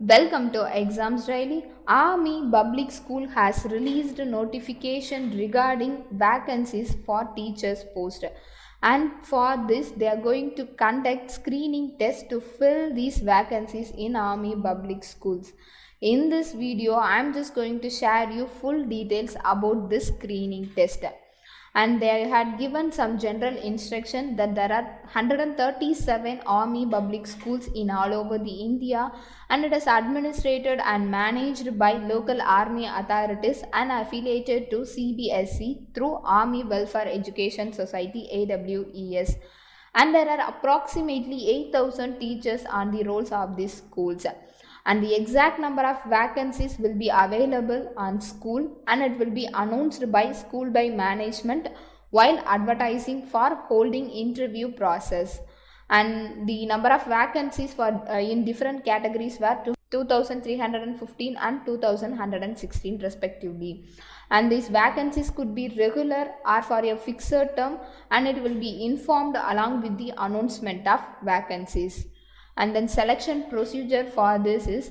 Welcome to Exams Daily. Army Public School has released a notification regarding vacancies for teachers post. And for this, they are going to conduct screening tests to fill these vacancies in Army Public Schools. In this video, I am just going to share you full details about this screening test. And they had given some general instruction that there are 137 army public schools in all over the India, and it is administered and managed by local army authorities and affiliated to CBSE through Army Welfare Education Society AWES. And there are approximately 8,000 teachers on the rolls of these schools, and the exact number of vacancies will be available on school, and it will be announced by school by management while advertising for holding interview process. And the number of vacancies for in different categories were 2315 and 2116 respectively, and these vacancies could be regular or for a fixed term, and it will be informed along with the announcement of vacancies. And then selection procedure for this is,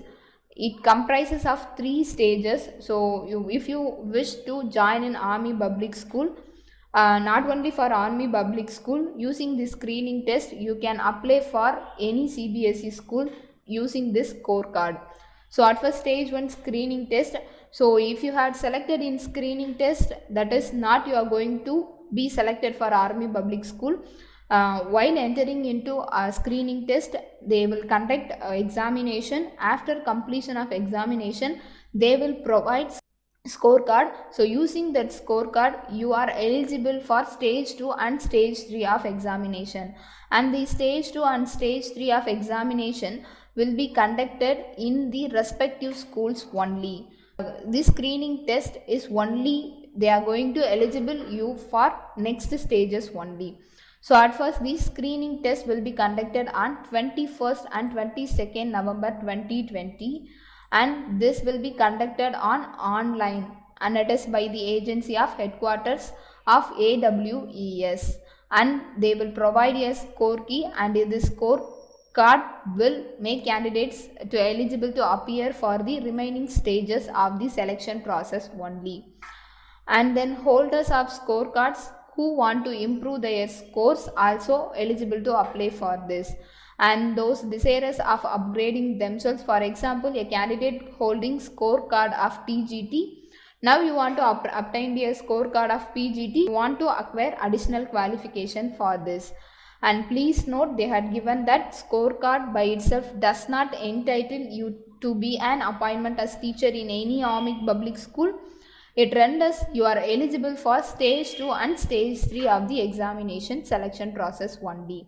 it comprises of 3 stages. So if you wish to join in Army Public School, not only for Army Public School, using this screening test you can apply for any CBSE school using this scorecard. So at first stage 1 screening test, so if you had selected in screening test, that is not you are going to be selected for Army Public School. While entering into a screening test, they will conduct examination. After completion of examination, they will provide scorecard. So using that scorecard, you are eligible for stage 2 and stage 3 of examination, and the stage 2 and stage 3 of examination will be conducted in the respective schools only. This screening test is only, they are going to eligible you for next stages only. So at first, this screening test will be conducted on 21st and 22nd November 2020, and this will be conducted on online, and it is by the agency of headquarters of AWES, and they will provide a score key, and this score card will make candidates to eligible to appear for the remaining stages of the selection process only. And then holders of scorecards who want to improve their scores also eligible to apply for this, and those desirous of upgrading themselves, for example a candidate holding scorecard of TGT, now you want to obtain a scorecard of PGT, you want to acquire additional qualification for this. And please note, they had given that scorecard by itself does not entitle you to be an appointment as teacher in any Army public school. It renders you are eligible for stage 2 and stage 3 of the examination selection process only.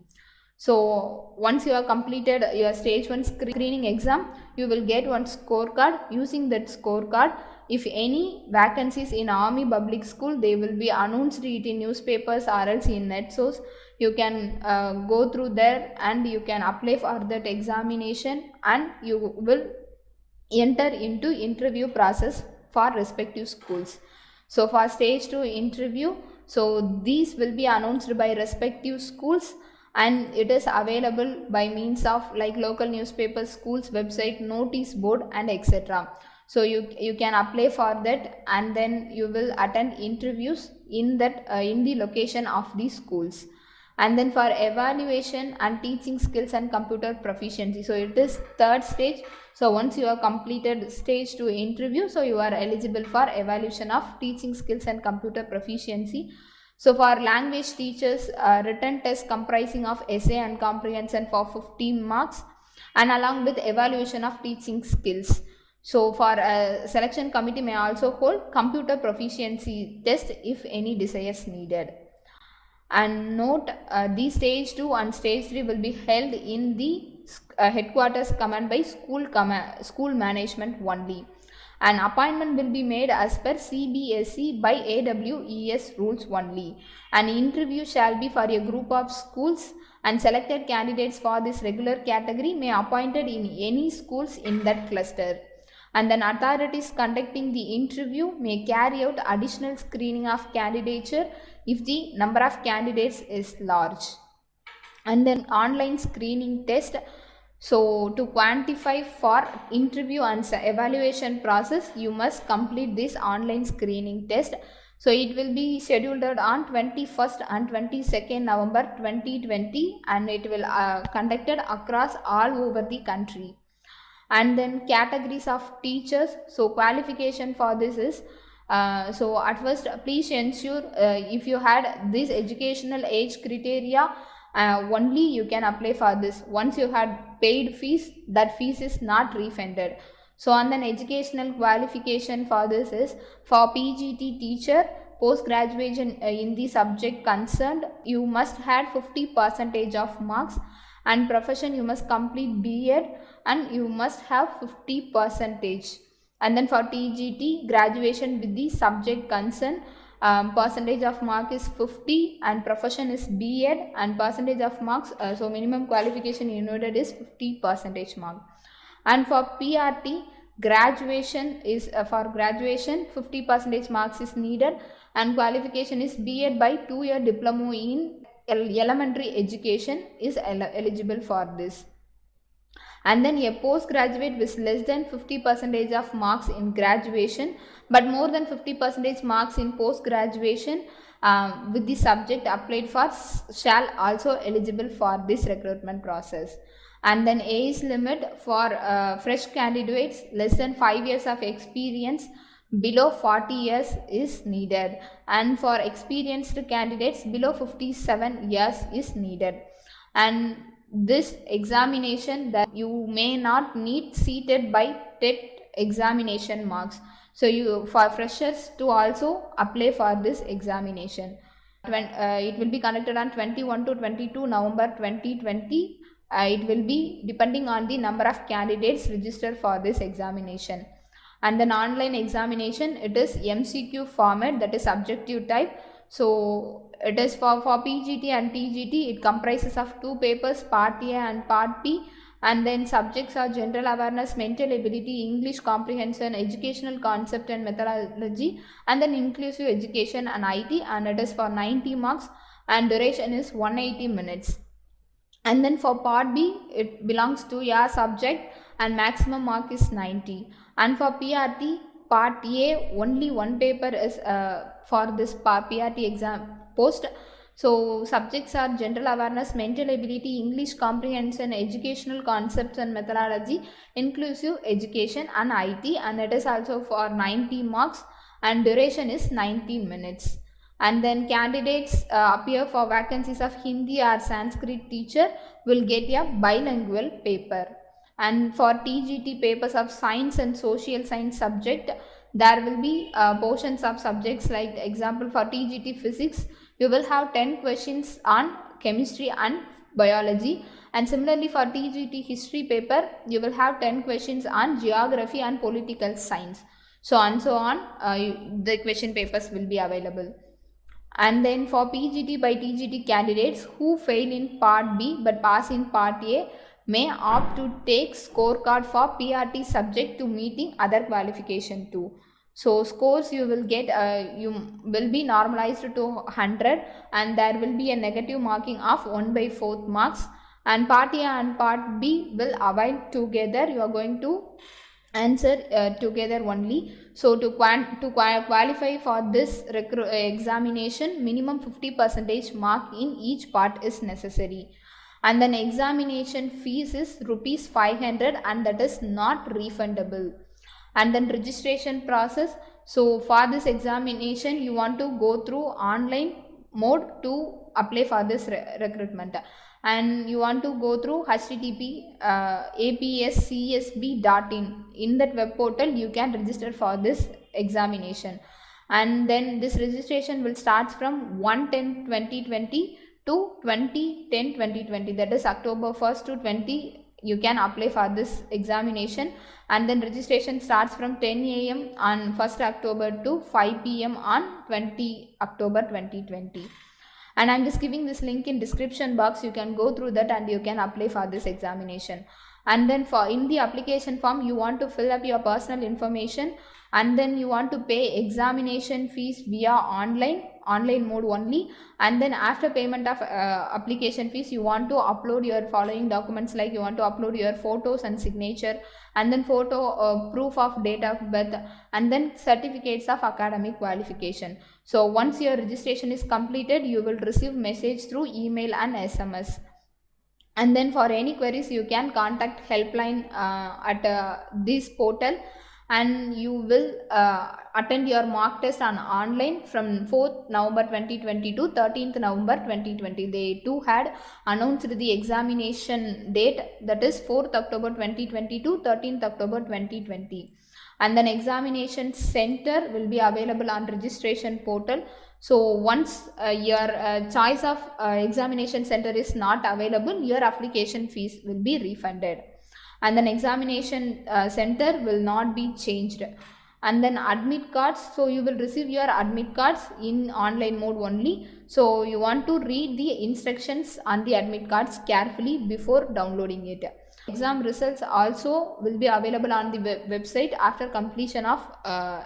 So once you have completed your stage 1 screening exam, you will get one scorecard. Using that scorecard, if any vacancies in Army public school, they will be announced it in newspapers or else in net source. You can go through there and you can apply for that examination, and you will enter into interview process for respective schools. So for stage 2 interview, so these will be announced by respective schools, and it is available by means of like local newspapers, schools website, notice board, and etc. So you can apply for that, and then you will attend interviews in that in the location of the schools. And then for evaluation and teaching skills and computer proficiency, so it is 3rd stage. So once you have completed stage 2 interview, so you are eligible for evaluation of teaching skills and computer proficiency. So for language teachers, written test comprising of essay and comprehension for 15 marks, and along with evaluation of teaching skills. So for selection committee may also hold computer proficiency test if any desires needed. And note, the stage 2 and stage 3 will be held in the headquarters command by school management only. An appointment will be made as per CBSE by AWES rules only. An interview shall be for a group of schools, and selected candidates for this regular category may appointed in any schools in that cluster. And then authorities conducting the interview may carry out additional screening of candidature if the number of candidates is large. And then online screening test. So to quantify for interview and evaluation process, you must complete this online screening test. So it will be scheduled on 21st and 22nd November 2020, and it will conducted across all over the country. And then categories of teachers. So qualification for this is so at first please ensure if you had this educational age criteria, only you can apply for this. Once you had paid fees, that fees is not refunded. So on the educational qualification for this is for PGT teacher post graduation in the subject concerned, you must have 50% of marks, and profession you must complete B.Ed and you must have 50%. And then for TGT graduation with the subject concern, percentage of mark is 50 and profession is B.Ed, and percentage of marks, so minimum qualification you needed is 50% mark. And for PRT graduation is for graduation 50% marks is needed, and qualification is B.Ed by 2-year diploma in elementary education is eligible for this. And then a postgraduate with less than 50% of marks in graduation but more than 50% marks in post graduation with the subject applied for shall also eligible for this recruitment process. And then age limit for fresh candidates less than 5 years of experience below 40 years is needed, and for experienced candidates below 57 years is needed. And this examination that you may not need seated by TET examination marks. So you for freshers to also apply for this examination. It will be conducted on 21 to 22 November 2020. It will be depending on the number of candidates registered for this examination. And then online examination, it is MCQ format, that is subjective type. So it is for PGT and TGT. It comprises of 2 papers, part A and part B, and then subjects are general awareness, mental ability, English comprehension, educational concept and methodology, and then inclusive education and IT, and it is for 90 marks and duration is 180 minutes. And then for part B, it belongs to your subject and maximum mark is 90. And for PRT part A, only 1 paper is for this PRT exam post. So subjects are general awareness, mental ability, English comprehension, educational concepts and methodology, inclusive education and IT, and it is also for 90 marks and duration is 90 minutes. And then candidates appear for vacancies of Hindi or Sanskrit teacher will get a bilingual paper. And for TGT papers of science and social science subject, there will be portions of subjects, like example for TGT physics, you will have 10 questions on chemistry and biology, and similarly for TGT history paper, you will have 10 questions on geography and political science, so and so on. The question papers will be available. And then for PGT by TGT candidates who fail in part B but pass in part A may opt to take scorecard for PRT subject to meeting other qualification too. So scores you will get, you will be normalized to 100, and there will be a negative marking of 1/4 marks, and part A and part B will avoid together. You are going to answer together only. So to qualify for this examination, minimum 50% mark in each part is necessary. And then examination fees is rupees 500, and that is not refundable. And then registration process. So for this examination, you want to go through online mode to apply for this recruitment, and you want to go through http://apscsb.in. In that web portal you can register for this examination. And then this registration will start from 1/10/2020 to 20/10/2020, that is October 1st to 20. You can apply for this examination, and then registration starts from 10 AM on 1st October to 5 PM on 20 October 2020. And I'm just giving this link in description box. You can go through that and you can apply for this examination. And then for in the application form, you want to fill up your personal information, and then you want to pay examination fees via online mode only. And then after payment of application fees, you want to upload your following documents, like you want to upload your photos and signature, and then photo proof of date of birth, and then certificates of academic qualification. So once your registration is completed, you will receive message through email and SMS. And then for any queries, you can contact helpline at this portal, and you will attend your mock test on online from 4th November 2020 to 13th November 2020. They too had announced the examination date, that is 4th October 2020 to 13th October 2020. And then examination center will be available on registration portal. So once your choice of examination center is not available, your application fees will be refunded. And then examination center will not be changed. And then admit cards, so you will receive your admit cards in online mode only. So you want to read the instructions on the admit cards carefully before downloading it. Exam results also will be available on the website after completion of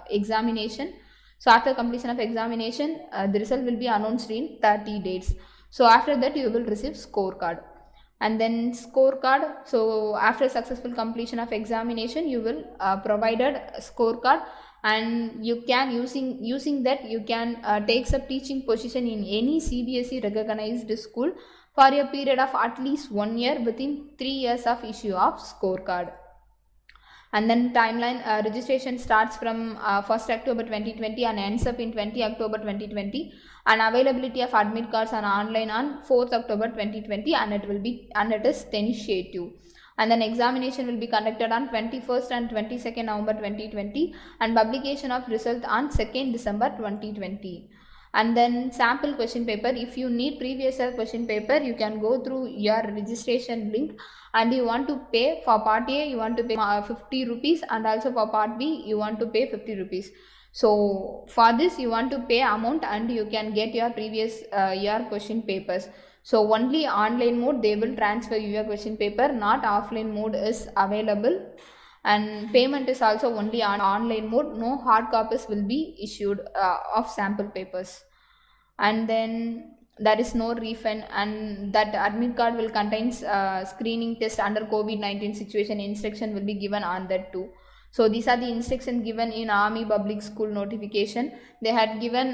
examination. So after completion of examination, the result will be announced in 30 days. So after that, you will receive scorecard. And then scorecard, so after successful completion of examination, you will provided scorecard, and you can using that you can take up teaching position in any CBSE recognized school for a period of at least 1 year within 3 years of issue of scorecard. And then timeline, registration starts from 1st October 2020 and ends up in 20 October 2020, and availability of admit cards are online on 4th October 2020, and it is tentative. And then examination will be conducted on 21st and 22nd November 2020, and publication of result on 2nd December 2020. And then sample question paper, if you need previous year question paper, you can go through your registration link, and you want to pay for part A, you want to pay 50 rupees, and also for part B, you want to pay 50 rupees. So for this, you want to pay amount, and you can get your previous year question papers. So only online mode they will transfer your question paper, not offline mode is available. And payment is also only on online mode, no hard copies will be issued of sample papers. And then there is no refund, and that admit card will contain screening test under COVID-19 situation, instruction will be given on that too. So these are the instructions given in Army Public School notification. They had given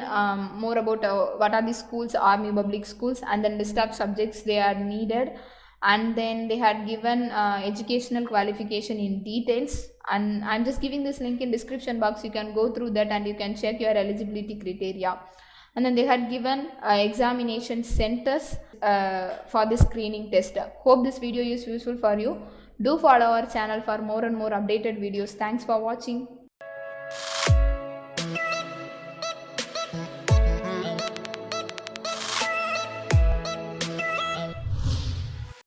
more about what are the schools, Army Public Schools, and then list of subjects they are needed. And then they had given educational qualification in details, and I'm just giving this link in description box. You can go through that and you can check your eligibility criteria. And then they had given examination centers for the screening test. Hope this video is useful for you. Do follow our channel for more and more updated videos. Thanks for watching.